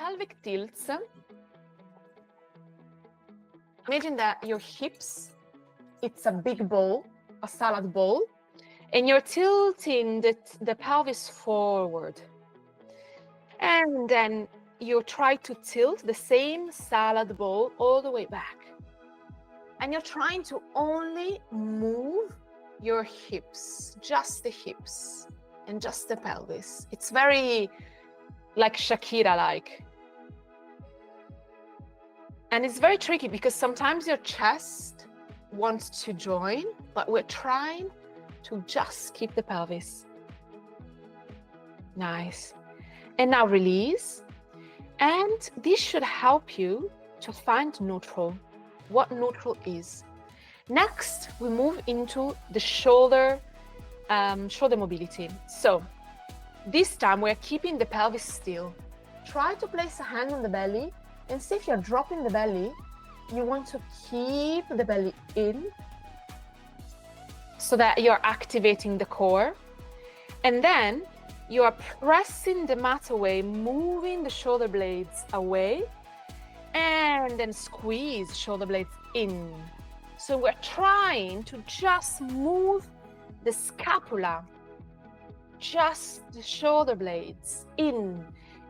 pelvic tilts, imagine that your hips, it's a big bowl, a salad bowl, and you're tilting the pelvis forward. And then you try to tilt the same salad bowl all the way back. And you're trying to only move your hips, just the hips and just the pelvis. It's very like Shakira-like. And it's very tricky because sometimes your chest wants to join, but we're trying to just keep the pelvis. Nice. And now release. And this should help you to find neutral, what neutral is. Next, we move into the shoulder mobility. So this time we're keeping the pelvis still. Try to place a hand on the belly and see if you're dropping the belly. You want to keep the belly in so that you're activating the core. And then you are pressing the mat away, moving the shoulder blades away, and then squeeze shoulder blades in. So we're trying to just move the scapula, just the shoulder blades in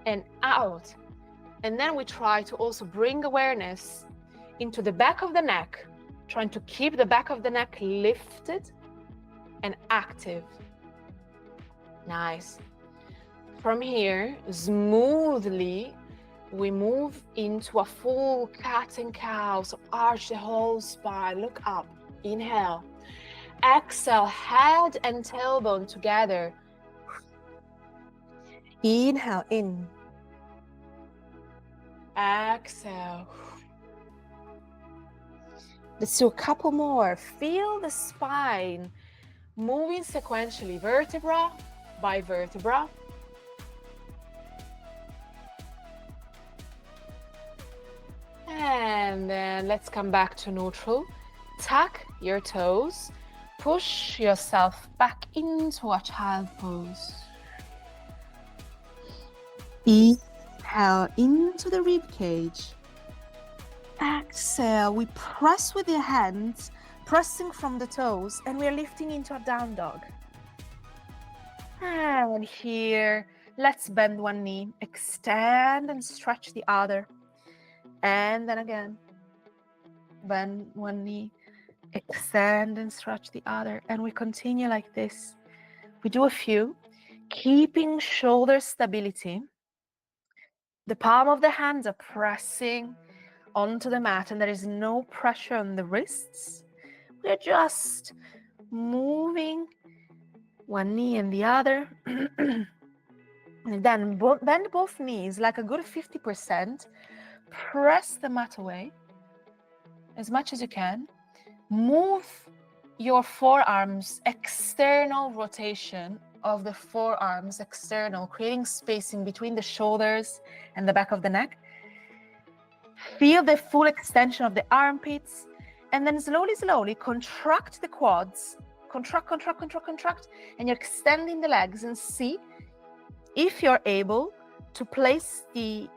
and out. And then we try to also bring awareness into the back of the neck, trying to keep the back of the neck lifted and active. Nice. From here, smoothly, we move into a full cat and cow. So arch the whole spine, look up, inhale. Exhale, head and tailbone together. Inhale in. Exhale. Let's do a couple more. Feel the spine moving sequentially, vertebra by vertebra. And then let's come back to neutral. Tuck your toes. Push yourself back into a child pose. Inhale into the rib cage. Exhale, we press with your hands, pressing from the toes, and we're lifting into a down dog. And here, let's bend one knee, extend and stretch the other. And then again, bend one knee, extend and stretch the other. And we continue like this. We do a few, keeping shoulder stability. The palm of the hands are pressing onto the mat and there is no pressure on the wrists. We're just moving one knee and the other. And then bend both knees like a good 50%. Press the mat away as much as you can. Move your forearms, external rotation of the forearms, external, creating spacing between the shoulders and the back of the neck. Feel the full extension of the armpits, and then slowly contract the quads. Contract, and you're extending the legs, and see if you're able to place the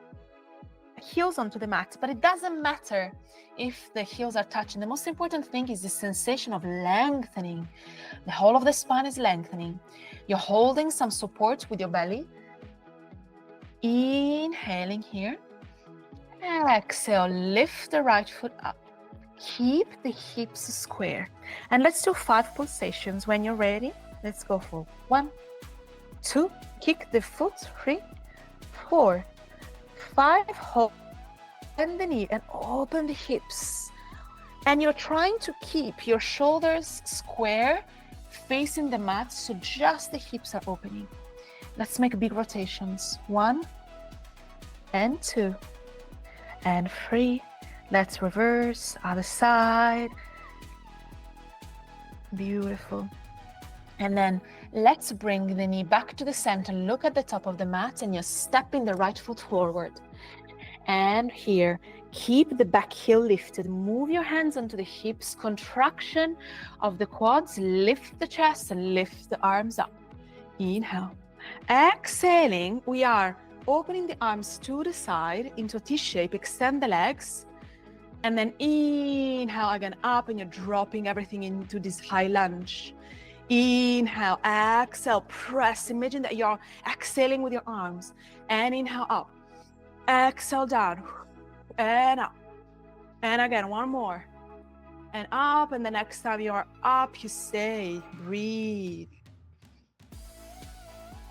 heels onto the mat. But it doesn't matter if the heels are touching. The most important thing is the sensation of lengthening. The whole of the spine is lengthening. You're holding some support with your belly. Inhaling here. Exhale, lift the right foot up. Keep the hips square. And let's do 5 pulsations. When you're ready, let's go for 1, 2, kick the foot, 3, 4, 5, hold, bend the knee and open the hips. And you're trying to keep your shoulders square, facing the mat, so just the hips are opening. Let's make big rotations. 1 and 2 and 3. Let's reverse, other side. Beautiful. And then let's bring the knee back to the center. Look at the top of the mat and you're stepping the right foot forward. And here, keep the back heel lifted. Move your hands onto the hips. Contraction of the quads. Lift the chest and lift the arms up. Inhale. Exhaling, we are opening the arms to the side into a T shape, extend the legs, and then inhale again up, and you're dropping everything into this high lunge. Inhale, exhale, press. Imagine that you're exhaling with your arms. And inhale up. Exhale down. And up. And again, one more. And up, and the next time you're up, you stay. Breathe.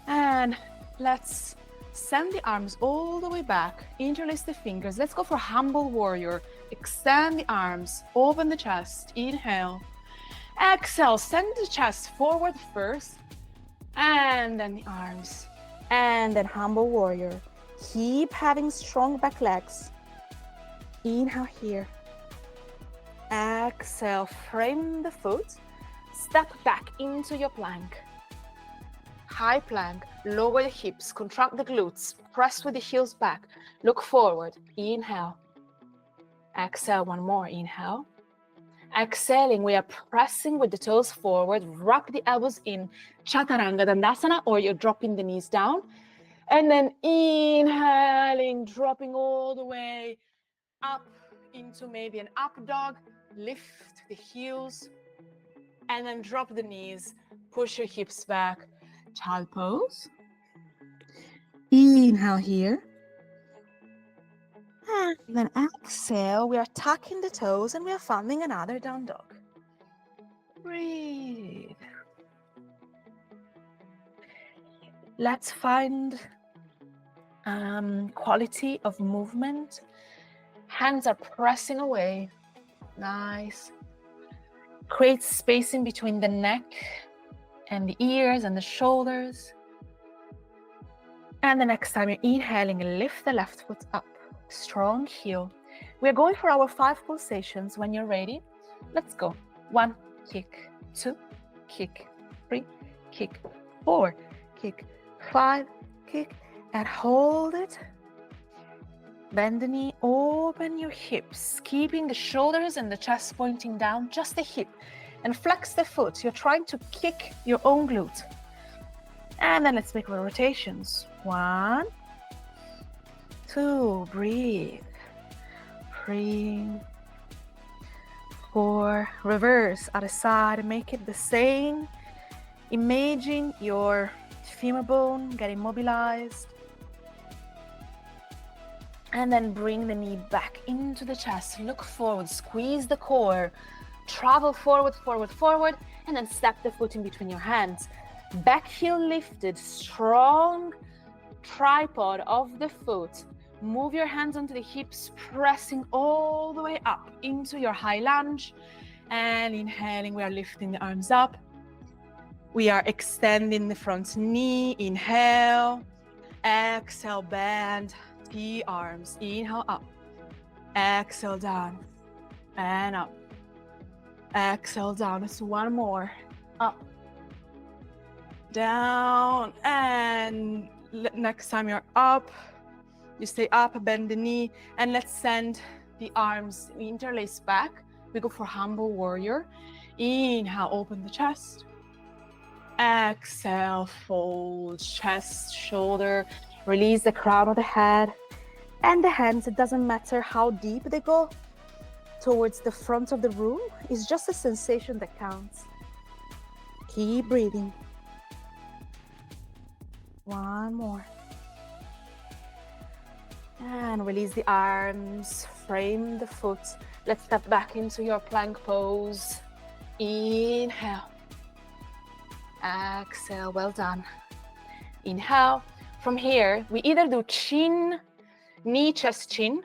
And let's send the arms all the way back. Interlace the fingers. Let's go for humble warrior. Extend the arms. Open the chest. Inhale. Exhale, send the chest forward first, and then the arms, and then humble warrior. Keep having strong back legs. Inhale here. Exhale, frame the foot. Step back into your plank. High plank, lower the hips, contract the glutes, press with the heels back. Look forward. Inhale. Exhale, one more. Inhale. Exhaling, we are pressing with the toes forward, wrap the elbows in, Chaturanga Dandasana, or you're dropping the knees down. And then inhaling, dropping all the way up into maybe an up dog, lift the heels, and then drop the knees, push your hips back, child pose. Inhale here. And then exhale, we are tucking the toes and we are forming another down dog. Breathe. Let's find quality of movement. Hands are pressing away. Nice. Create spacing between the neck and the ears and the shoulders. And the next time you're inhaling, lift the left foot up. Strong heel. We're going for our 5 pulsations. When you're ready, let's go. 1, kick, 2, kick, 3, kick, 4, kick, 5, kick, and hold it. Bend the knee, open your hips, keeping the shoulders and the chest pointing down, just the hip, and flex the foot. You're trying to kick your own glute. And then let's make our rotations. 1, 2, breathe. 3, 4, reverse, other side, make it the same. Imagine your femur bone getting mobilized. And then bring the knee back into the chest. Look forward, squeeze the core. Travel forward, forward, forward, and then step the foot in between your hands. Back heel lifted, strong tripod of the foot. Move your hands onto the hips, pressing all the way up into your high lunge. And inhaling, we are lifting the arms up. We are extending the front knee. Inhale. Exhale, bend the arms. Inhale up. Exhale down. And up. Exhale down. Let's do one more. Up. Down. And next time you're up, you stay up, bend the knee, and let's send the arms interlace back. We go for humble warrior. Inhale, open the chest. Exhale, fold, chest, shoulder, release the crown of the head. And the hands, it doesn't matter how deep they go towards the front of the room, it's just a sensation that counts. Keep breathing. One more. And release the arms, frame the foot. Let's step back into your plank pose. Inhale. Exhale, well done. Inhale. From here, we either do chin, knee, chest, chin,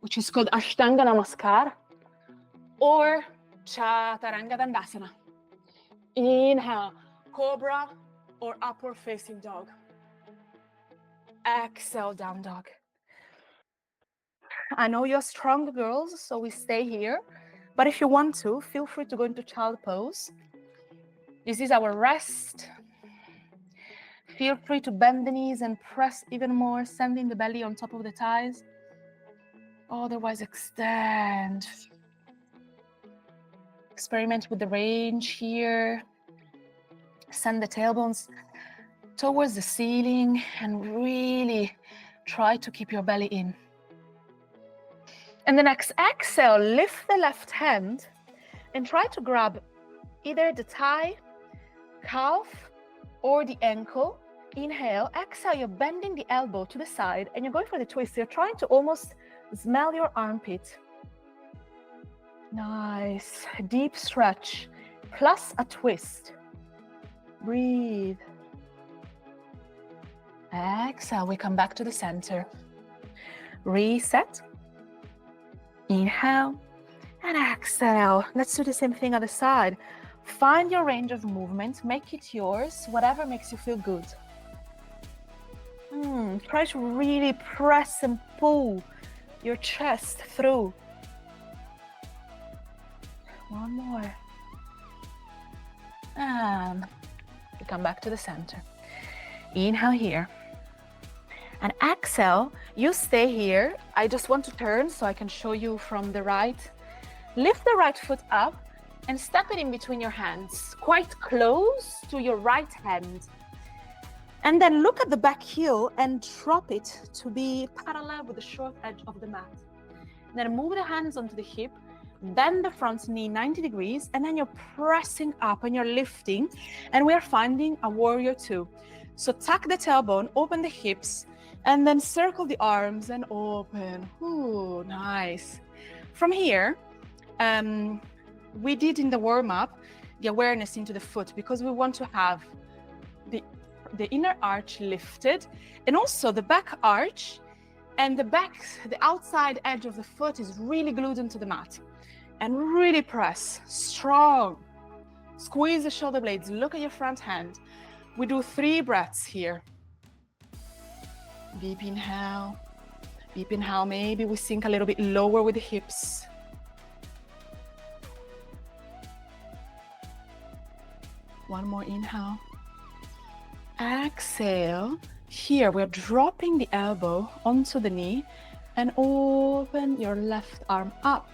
which is called Ashtanga Namaskar, or Chaturanga Dandasana. Inhale, Cobra or upward facing dog. Exhale, down dog. I know you're strong girls, so we stay here. But if you want to, feel free to go into child pose. This is our rest. Feel free to bend the knees and press even more, sending the belly on top of the thighs. Otherwise, extend. Experiment with the range here. Send the tailbones towards the ceiling and really Try to keep your belly in. And the next exhale, lift the left hand and try to grab either the thigh, calf, or the ankle. Inhale, exhale, you're bending the elbow to the side and you're going for the twist. You're trying to almost smell your armpit. Nice, deep stretch, plus a twist. Breathe. Exhale, we come back to the center. Reset. Inhale and exhale. Let's do the same thing on the side. Find your range of movement, make it yours, whatever makes you feel good. Try to really press and pull your chest through. One more. And we come back to the center. Inhale here. And exhale, you stay here. I just want to turn so I can show you from the right. Lift the right foot up and step it in between your hands, quite close to your right hand. And then look at the back heel and drop it to be parallel with the short edge of the mat. Then move the hands onto the hip, bend the front knee 90 degrees, and then you're pressing up and you're lifting. And we are finding a warrior two. So tuck the tailbone, open the hips, and then circle the arms and open. Ooh, nice. From here, we did in the warm-up the awareness into the foot because we want to have the inner arch lifted and also the back arch and the outside edge of the foot is really glued into the mat. And really press, strong. Squeeze the shoulder blades, look at your front hand. We do 3 breaths here. Deep inhale, maybe we sink a little bit lower with the hips. One more inhale. Exhale. Here we're dropping the elbow onto the knee and open your left arm up.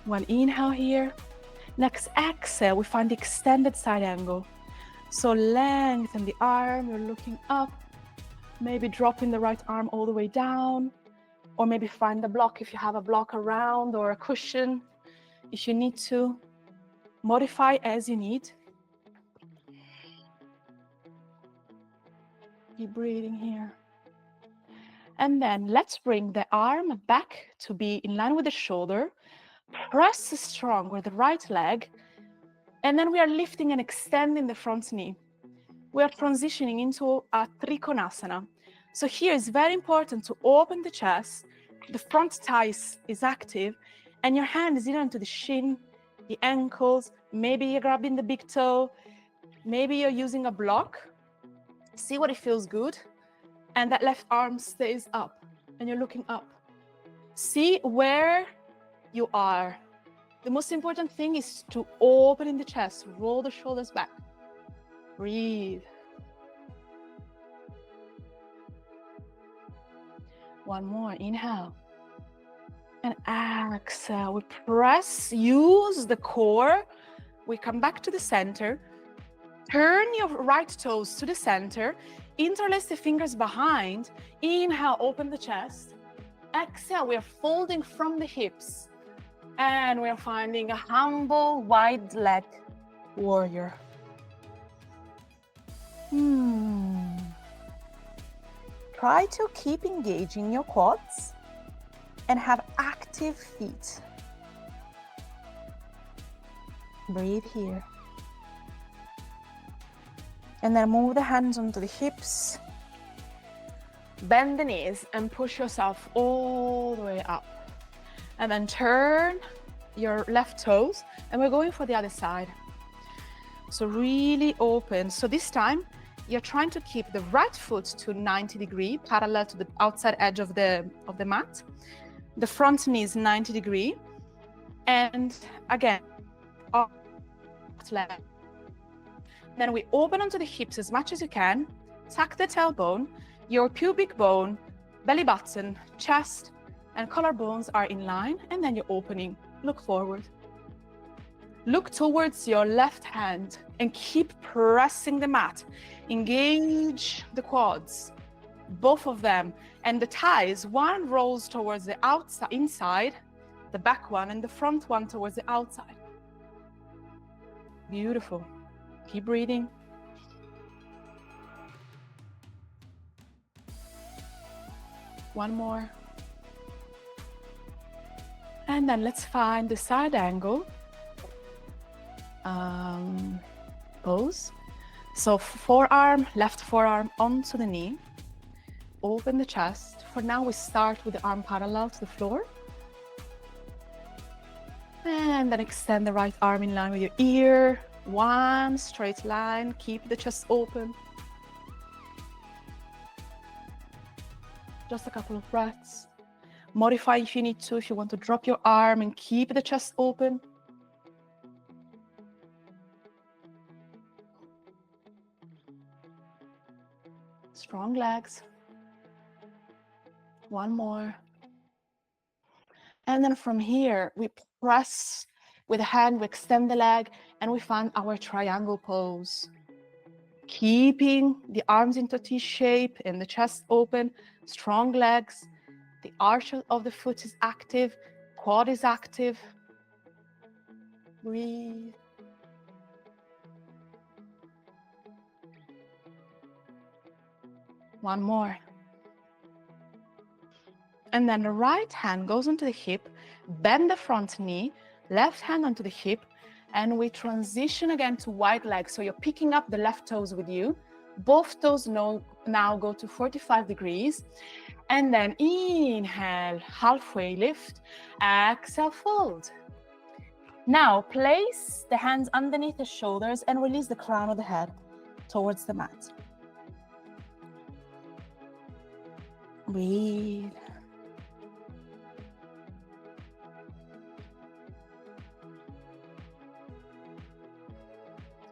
One inhale here. Next exhale, we find the extended side angle. So lengthen the arm, you're looking up, maybe dropping the right arm all the way down, or maybe find a block if you have a block around or a cushion. If you need to, modify as you need. Keep breathing here. And then let's bring the arm back to be in line with the shoulder. Press strong with the right leg. And then we are lifting and extending the front knee. We are transitioning into a Trikonasana. So here it's very important to open the chest. The front thigh is active. And your hand is either onto the shin, the ankles. Maybe you're grabbing the big toe. Maybe you're using a block. See what it feels good. And that left arm stays up. And you're looking up. See where you are. The most important thing is to open in the chest, roll the shoulders back. Breathe. One more, inhale. And exhale, we press, use the core. We come back to the center. Turn your right toes to the center. Interlace the fingers behind. Inhale, open the chest. Exhale, we are folding from the hips. And we are finding a humble, wide leg warrior. Try to keep engaging your quads and have active feet. Breathe here. And then move the hands onto the hips. Bend the knees and push yourself all the way up. And then turn your left toes, and we're going for the other side. So really open. So this time, you're trying to keep the right foot to 90 degrees, parallel to the outside edge of the mat. The front knee is 90 degrees. And again, left. Then we open onto the hips as much as you can. Tuck the tailbone, your pubic bone, belly button, chest, and collarbones are in line, and then you're opening. Look forward. Look towards your left hand and keep pressing the mat. Engage the quads. both of them. And the thighs, one rolls towards the outside, inside, the back one, and the front one towards the outside. Beautiful. Keep breathing. One more. And then let's find the side angle pose. So forearm, left forearm onto the knee. Open the chest. For now, we start with the arm parallel to the floor. And then extend the right arm in line with your ear. One straight line. Keep the chest open. Just a couple of breaths. Modify if you need to, if you want to drop your arm and keep the chest open. Strong legs. One more. And then from here, we press with the hand, we extend the leg, and we find our triangle pose. Keeping the arms into T shape and the chest open, strong legs. The arch of the foot is active, quad is active. Breathe. One more. And then the right hand goes onto the hip, bend the front knee, left hand onto the hip, and we transition again to wide legs. So you're picking up the left toes with you. Both toes now go to 45 degrees. And then inhale, halfway lift, exhale, fold. Now place the hands underneath the shoulders and release the crown of the head towards the mat. Breathe.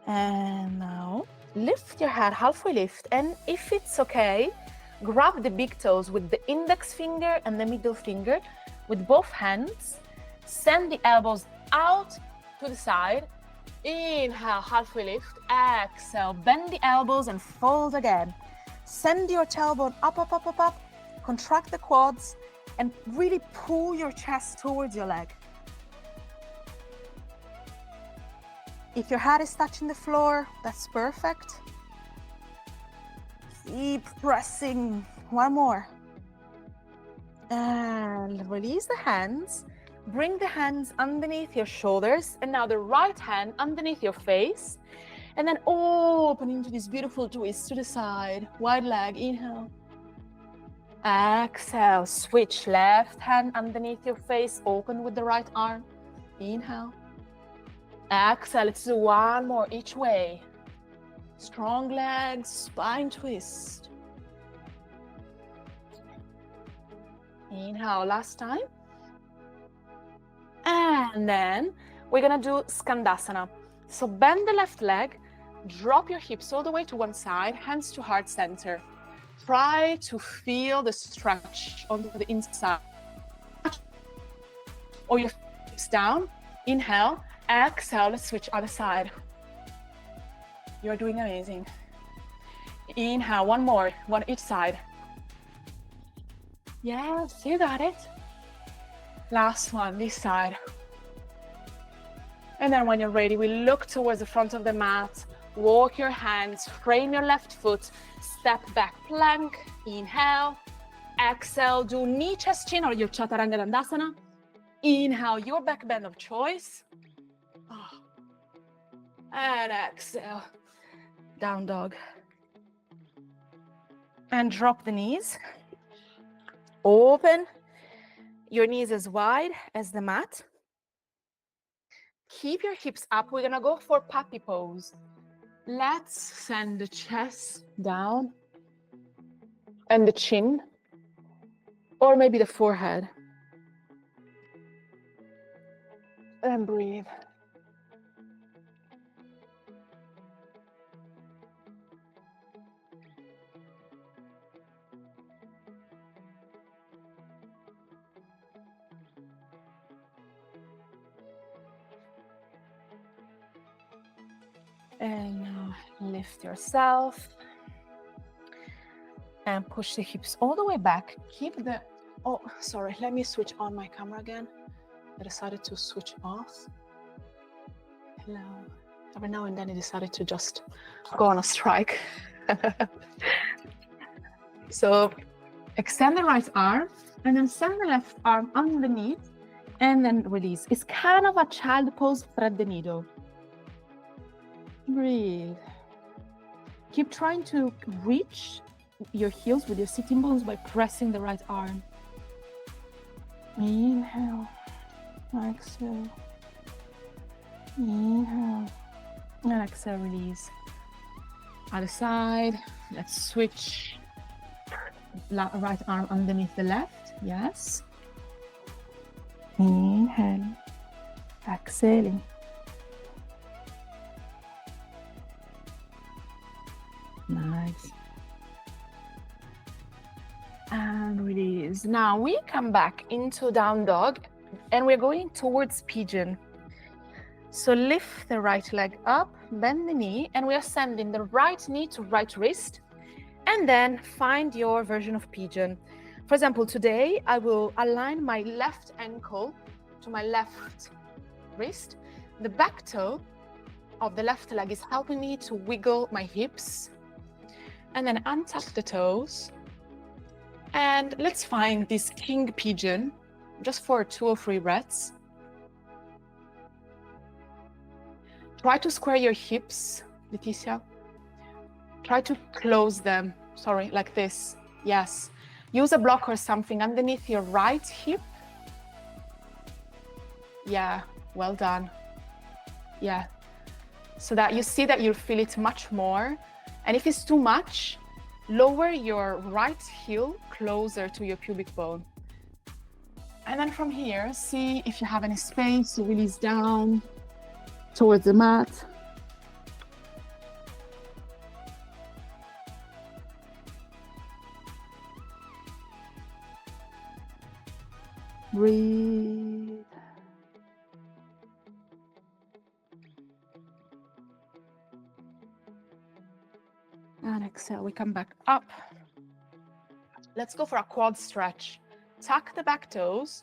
And now lift your head, halfway lift, and if it's okay, grab the big toes with the index finger and the middle finger with both hands. Send the elbows out to the side. Inhale, halfway lift. Exhale, bend the elbows and fold again. Send your tailbone up, up, up, up, up. Contract the quads and really pull your chest towards your leg. If your head is touching the floor, that's perfect. Keep pressing. One more. And release the hands. Bring the hands underneath your shoulders. And now the right hand underneath your face. And then open into this beautiful twist to the side. Wide leg, inhale. Exhale, switch. Left hand underneath your face. Open with the right arm. Inhale. Exhale, let's do one more each way. Strong legs, spine twist. Inhale, last time. And then we're gonna do Skandasana. So bend the left leg, drop your hips all the way to one side, hands to heart center. Try to feel the stretch onto the inside. Or your hips down. Inhale. Exhale, let's switch other side. You're doing amazing. Inhale, one more, one each side. Yes, you got it. Last one, this side. And then when you're ready, we look towards the front of the mat, walk your hands, frame your left foot, step back plank, inhale, exhale, do knee, chest, chin, or your Chaturanga Dandasana. Inhale, your back bend of choice. And exhale, down dog. And drop the knees. Open your knees as wide as the mat. Keep your hips up. We're gonna go for puppy pose. Let's send the chest down and the chin, or maybe the forehead. And breathe. And now lift yourself. and push the hips all the way back. Keep the, oh, sorry, let me switch on my camera again. I decided to switch off. Hello. Every now and then I decided to just go on a strike. So extend the right arm and then send the left arm underneath and then release. It's kind of a child pose, thread the needle. Breathe. Keep trying to reach your heels with your sitting bones by pressing the right arm. Inhale, exhale. Inhale, and exhale, release. Other side, let's switch. Right arm underneath the left, yes. Inhale, exhaling. Nice. And release. Now we come back into down dog and we're going towards pigeon. So lift the right leg up, bend the knee, and we are sending the right knee to right wrist, and then find your version of pigeon. For example, today I will align my left ankle to my left wrist. The back toe of the left leg is helping me to wiggle my hips, and then untuck the toes. And let's find this king pigeon just for 2 or 3 breaths. Try to square your hips, Leticia. Try to close them, sorry, like this. Yes. Use a block or something underneath your right hip. Yeah, well done. Yeah. So that you see that you feel it much more. And if it's too much, lower your right heel closer to your pubic bone. And then from here, see if you have any space to release down towards the mat. Breathe. And exhale, we come back up. Let's go for a quad stretch. Tuck the back toes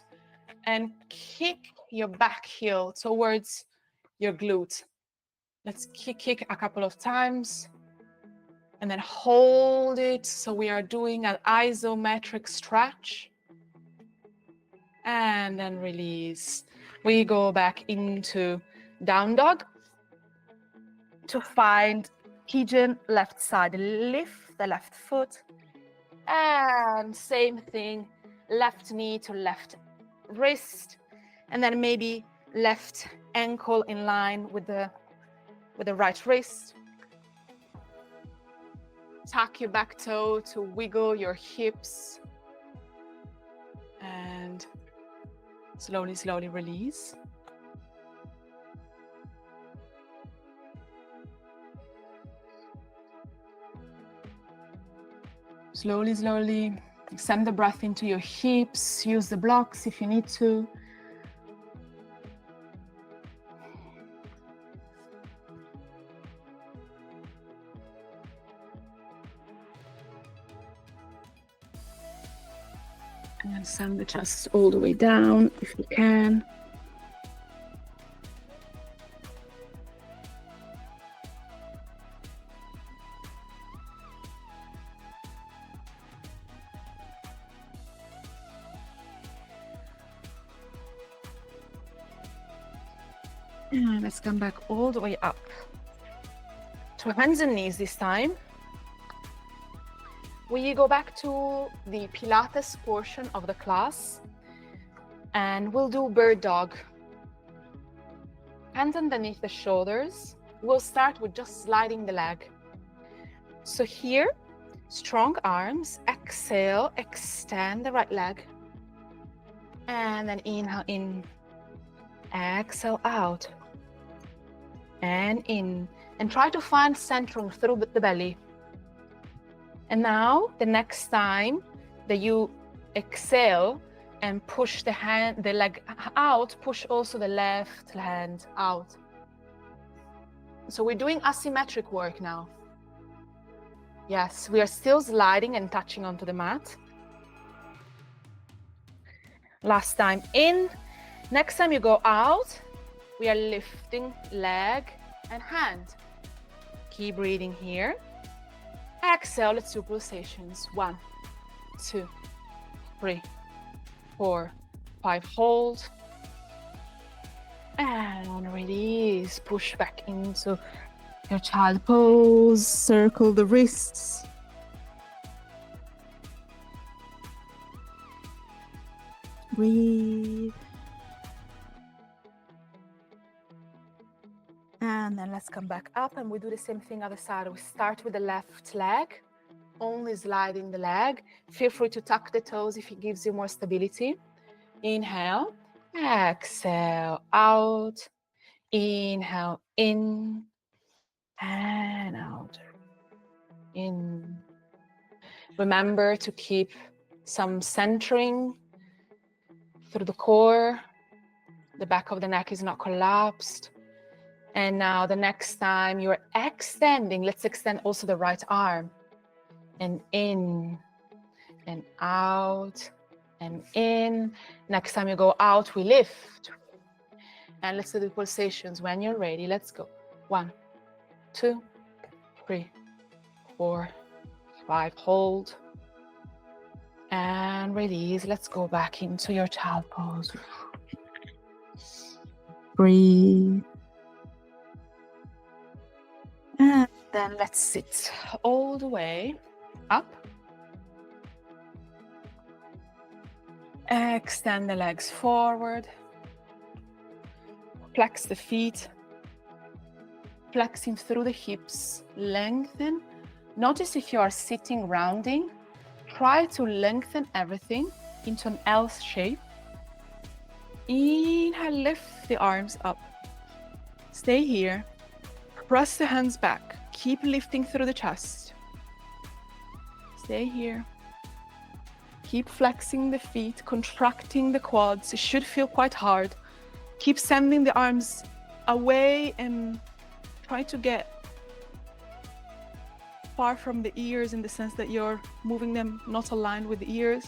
and kick your back heel towards your glute. Let's kick a couple of times and then hold it. So we are doing an isometric stretch. And then release. We go back into down dog to find pigeon left side. Lift the left foot and same thing, left knee to left wrist, and then maybe left ankle in line with the right wrist. Tuck your back toe to wiggle your hips and slowly, slowly release. Slowly, slowly send the breath into your hips. Use the blocks if you need to. And send the chest all the way down if you can. And let's come back all the way up to hands and knees this time. We go back to the Pilates portion of the class and we'll do bird dog. Hands underneath the shoulders. We'll start with just sliding the leg. So here, strong arms, exhale, extend the right leg. And then inhale in, exhale out. And in, and try to find centering through the belly. And now the next time that you exhale and push the leg out, push also the left hand out. So we're doing asymmetric work now. Yes, we are still sliding and touching onto the mat. Last time in. Next time you go out, we are lifting leg and hand. Keep breathing here. Exhale, let's do pulsations. 1, 2, 3, 4, 5. Hold. And on release, push back into your child pose. Circle the wrists. Breathe. And then let's come back up and we do the same thing other side. We start with the left leg, only sliding the leg. Feel free to tuck the toes if it gives you more stability. Inhale, exhale, out. Inhale, in and out. In. Remember to keep some centering through the core. The back of the neck is not collapsed. And now the next time you're extending, let's extend also the right arm. And in and out and in. Next time you go out, we lift. And let's do the pulsations when you're ready. Let's go. 1, 2, 3, 4, 5. Hold. And release. Let's go back into your child pose. Breathe. And then let's sit all the way up. Extend the legs forward. Flex the feet. Flexing through the hips. Lengthen. Notice if you are sitting rounding, try to lengthen everything into an L shape. Inhale, lift the arms up. Stay here. Press the hands back. Keep lifting through the chest. Stay here. Keep flexing the feet, contracting the quads. It should feel quite hard. Keep sending the arms away and try to get far from the ears in the sense that you're moving them not aligned with the ears.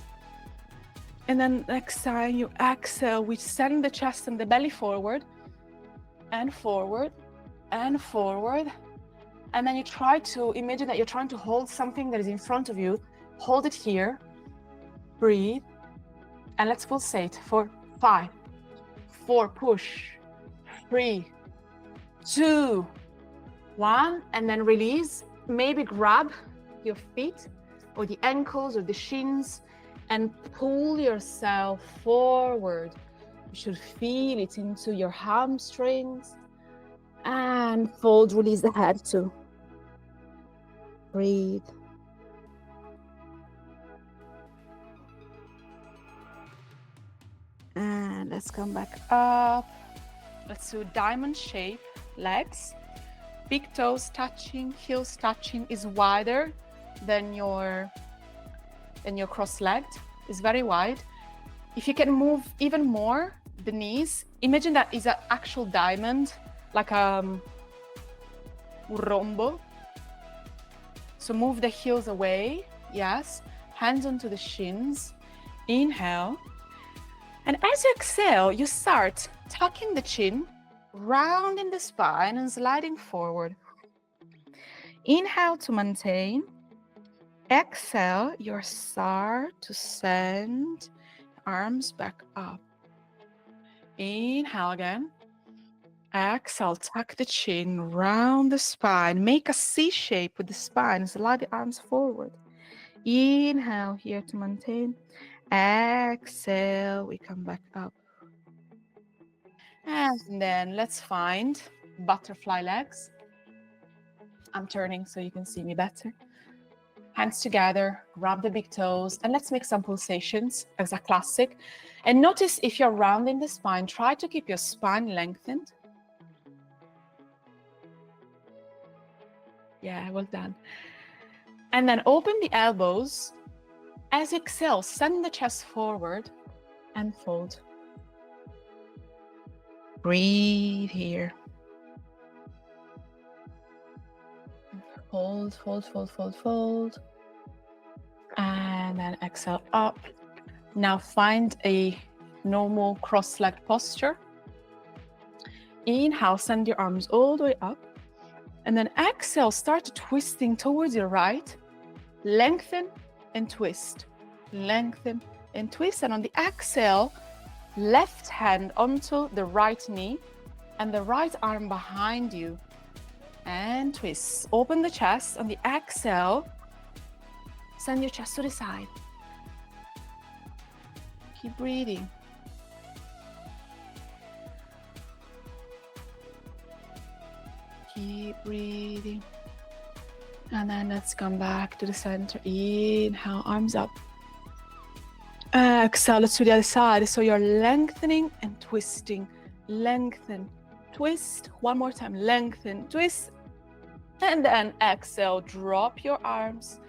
And then next time you exhale, we send the chest and the belly forward and forward and forward. And then you try to imagine that you're trying to hold something that is in front of you. Hold it here. Breathe. And let's pulsate for 5, 4, push, 3, 2, 1, and then release. Maybe grab your feet or the ankles or the shins and pull yourself forward. You should feel it into your hamstrings. And fold, release the head too. Breathe. And let's come back up. Let's do diamond shape, legs. Big toes touching, heels touching is wider than your cross-legged. It's very wide. If you can move even more the knees, imagine that is an actual diamond, like a rombo. So move the heels away, yes. Hands onto the shins. Inhale. And as you exhale, you start tucking the chin, rounding the spine and sliding forward. Inhale to maintain. Exhale, you start to send arms back up. Inhale again. Exhale, tuck the chin, round the spine. Make a C shape with the spine. Slide the arms forward. Inhale here to maintain. Exhale, we come back up. And then let's find butterfly legs. I'm turning so you can see me better. Hands together, grab the big toes, and let's make some pulsations as a classic. And notice if you're rounding the spine, try to keep your spine lengthened. Yeah, well done. And then open the elbows. As you exhale, send the chest forward and fold. Breathe here. Hold, fold, fold, fold, fold. And then exhale up. Now find a normal cross-legged posture. Inhale, send your arms all the way up. And then exhale, start twisting towards your right. Lengthen and twist. Lengthen and twist. And on the exhale, left hand onto the right knee and the right arm behind you. And twist. Open the chest. On the exhale, send your chest to the side. Keep breathing. Keep breathing. And then let's come back to the center. Inhale, arms up. Exhale, let's do the other side. So you're lengthening and twisting. Lengthen, twist. One more time. Lengthen, twist. And then exhale, drop your arms.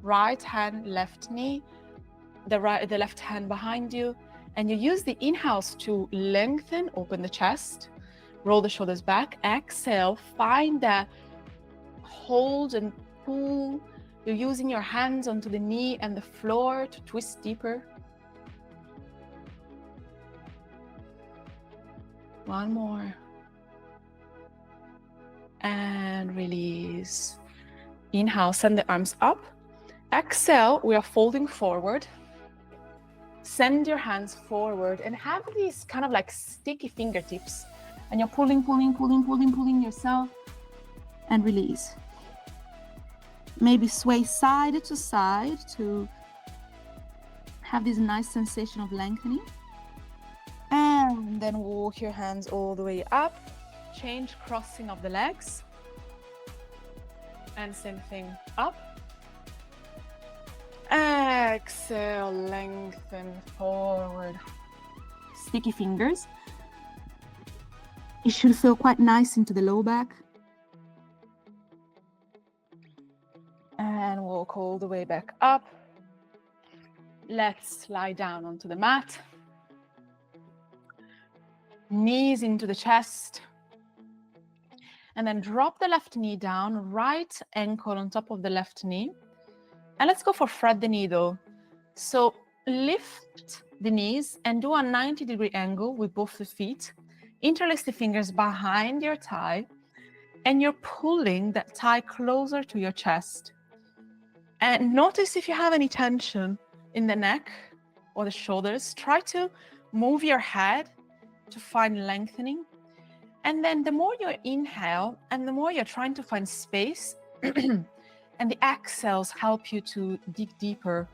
Right hand, left knee. The left hand behind you. And you use the inhales to lengthen, open the chest. Roll the shoulders back. Exhale, find that hold and pull. You're using your hands onto the knee and the floor to twist deeper. One more. And release. Inhale, send the arms up. Exhale, we are folding forward. Send your hands forward and have these kind of like sticky fingertips. And you're pulling, pulling, pulling, pulling, pulling yourself. And release. Maybe sway side to side to have this nice sensation of lengthening. And then walk your hands all the way up. Change crossing of the legs. And same thing up. Exhale, lengthen forward. Sticky fingers. It should feel quite nice into the low back. And walk all the way back up. Let's lie down onto the mat. Knees into the chest. And then drop the left knee down, right ankle on top of the left knee. And let's go for thread the needle. So lift the knees and do a 90-degree angle with both the feet. Interlace the fingers behind your thigh. And you're pulling that thigh closer to your chest. And notice if you have any tension in the neck or the shoulders. Try to move your head to find lengthening. And then the more you inhale and the more you're trying to find space, and the exhales help you to dig deeper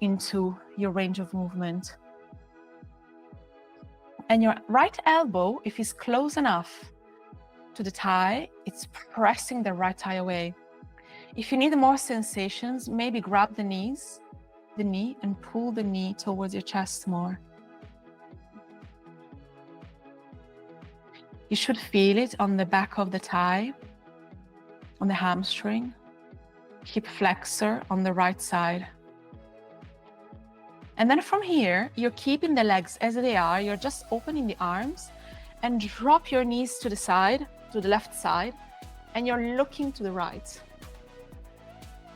into your range of movement. And your right elbow, if it's close enough to the thigh, it's pressing the right thigh away. If you need more sensations, maybe grab the knee, and pull the knee towards your chest more. You should feel it on the back of the thigh, on the hamstring, hip flexor on the right side. And then from here, you're keeping the legs as they are. You're just opening the arms and drop your knees to the side, to the left side, and you're looking to the right.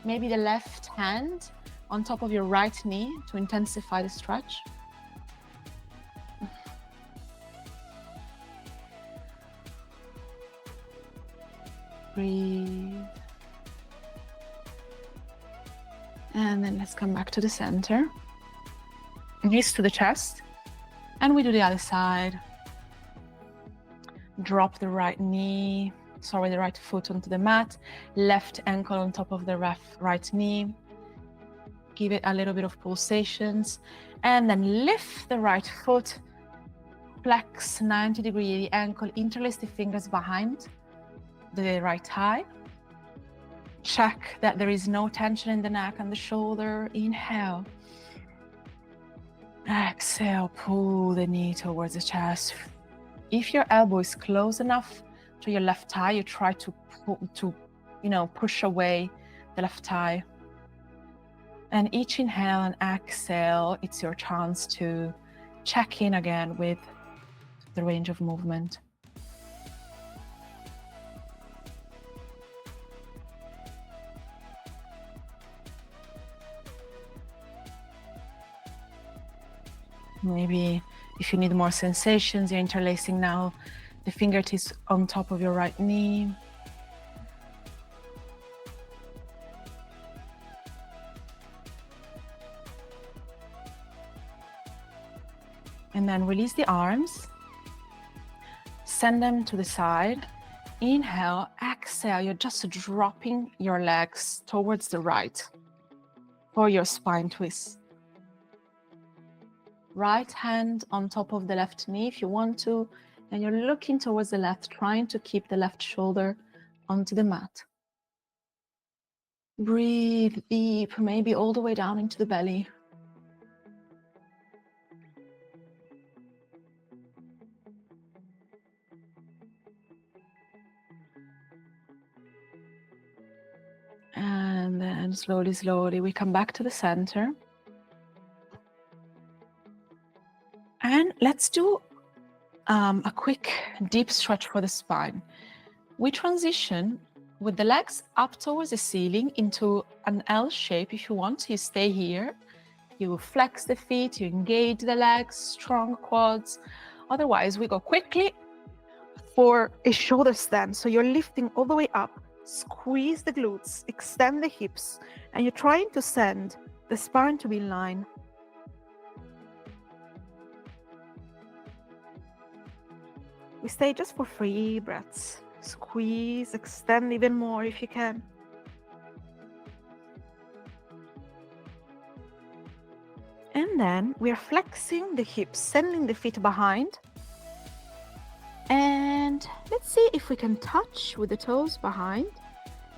Maybe the left hand on top of your right knee to intensify the stretch. Breathe. And then let's come back to the center. Knees to the chest. And we do the other side. Drop the right foot onto the mat. Left ankle on top of the right knee. Give it a little bit of pulsations. And then lift the right foot. Flex 90 degrees the ankle. Interlace the fingers behind the right thigh. Check that there is no tension in the neck and the shoulder. Inhale. Exhale, pull the knee towards the chest. If your elbow is close enough to your left thigh, you try to push away the left thigh. And each inhale and exhale, it's your chance to check in again with the range of movement. Maybe if you need more sensations, you're interlacing now the fingertips on top of your right knee. And then release the arms. Send them to the side. Inhale, exhale, you're just dropping your legs towards the right for your spine twist. Right hand on top of the left knee if you want to, and you're looking towards the left, trying to keep the left shoulder onto the mat. Breathe deep, maybe all the way down into the belly. And then slowly, slowly, we come back to the center. And let's do a quick deep stretch for the spine. We transition with the legs up towards the ceiling into an L shape. If you want, you stay here. You flex the feet, you engage the legs, strong quads. Otherwise, we go quickly for a shoulder stand. So you're lifting all the way up, squeeze the glutes, extend the hips, and you're trying to send the spine to be in line. We stay just for 3 breaths. Squeeze, extend even more if you can. And then we are flexing the hips, sending the feet behind. And let's see if we can touch with the toes behind.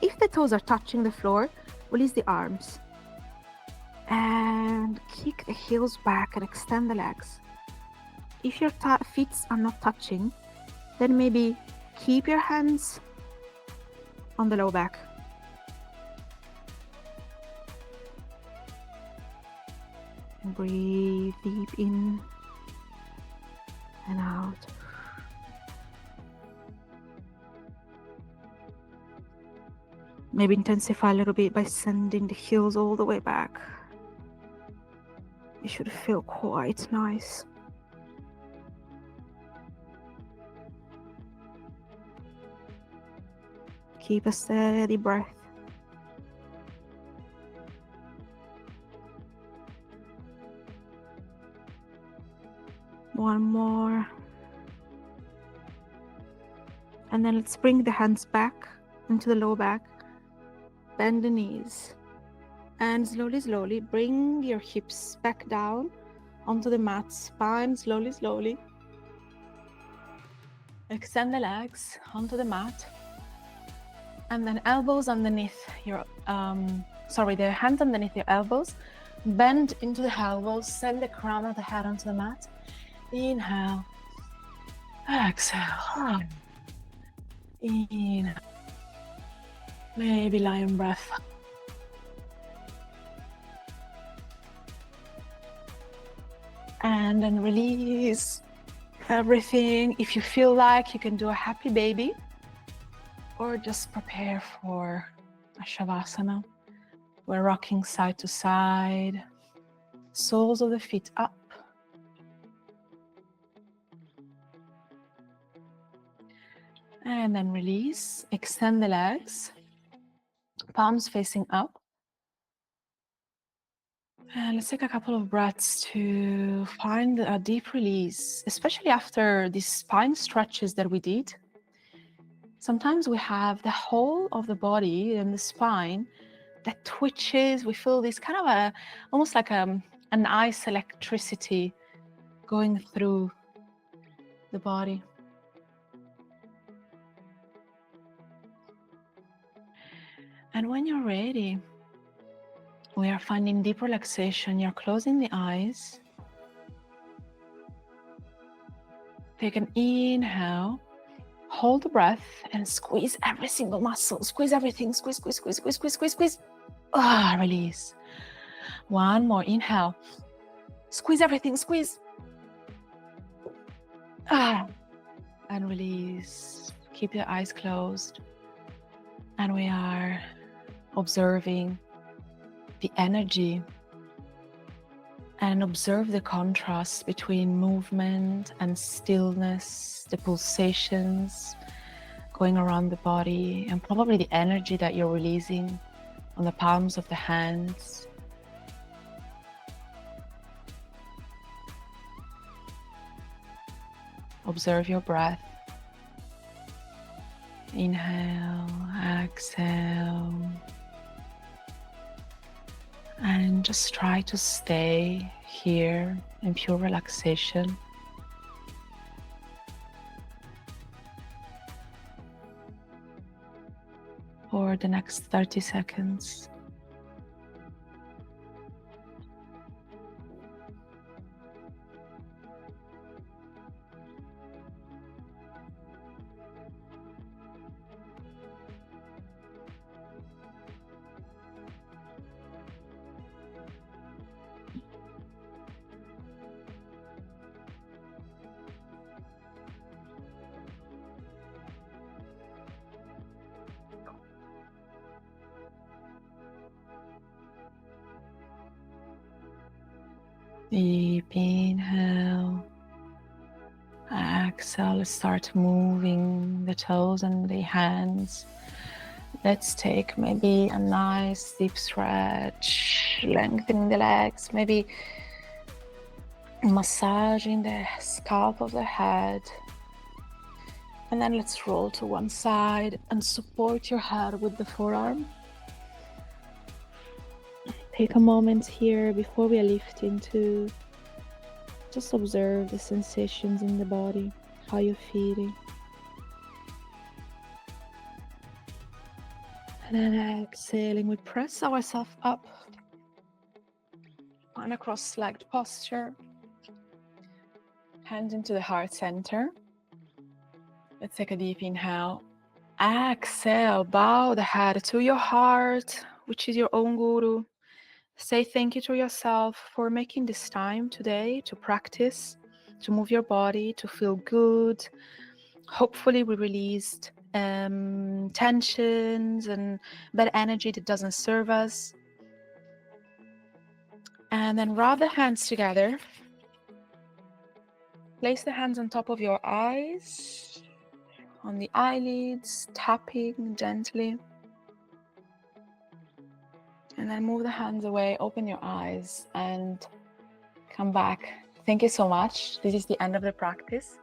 If the toes are touching the floor, release the arms. And kick the heels back and extend the legs. If your feet are not touching, then maybe keep your hands on the low back. And breathe deep in and out. Maybe intensify a little bit by sending the heels all the way back. It should feel quite nice. Keep a steady breath. One more. And then let's bring the hands back into the low back. Bend the knees. And slowly, slowly bring your hips back down onto the mat. Spine, slowly, slowly. Extend the legs onto the mat. And then elbows underneath your, the hands underneath your elbows. Bend into the elbows. Send the crown of the head onto the mat. Inhale. Exhale. Inhale. Maybe lion breath. And then release everything. If you feel like, you can do a happy baby. Or just prepare for a Shavasana. We're rocking side to side, soles of the feet up. And then release, extend the legs, palms facing up. And let's take a couple of breaths to find a deep release, especially after these spine stretches that we did. Sometimes we have the whole of the body and the spine that twitches. We feel this kind of almost like an ice electricity going through the body. And when you're ready, we are finding deep relaxation. You're closing the eyes. Take an inhale. Hold the breath and squeeze every single muscle. Squeeze everything. Squeeze, squeeze, squeeze, squeeze, squeeze, squeeze, squeeze. Release. One more. Inhale. Squeeze everything. Squeeze. And release. Keep your eyes closed. And we are observing the energy And observe the contrast between movement and stillness, the pulsations going around the body, and probably the energy that you're releasing on the palms of the hands. Observe your breath. Inhale, exhale. And just try to stay here in pure relaxation. For the next 30 seconds. Deep inhale, exhale. Let's start moving the toes and the hands. Let's take maybe a nice deep stretch, lengthening the legs, maybe massaging the scalp of the head. And then let's roll to one side and support your head with the forearm. Take a moment here before we lift into, just observe the sensations in the body, how you're feeling. And then exhaling, we press ourselves up on a cross-legged posture. Hands into the heart center. Let's take a deep inhale. Exhale, bow the head to your heart, which is your own guru. Say thank you to yourself for making this time today to practice, to move your body, to feel good. Hopefully we released tensions and bad energy that doesn't serve us. And then rub the hands together. Place the hands on top of your eyes, on the eyelids, tapping gently. And then move the hands away, open your eyes and come back. Thank you so much. This is the end of the practice.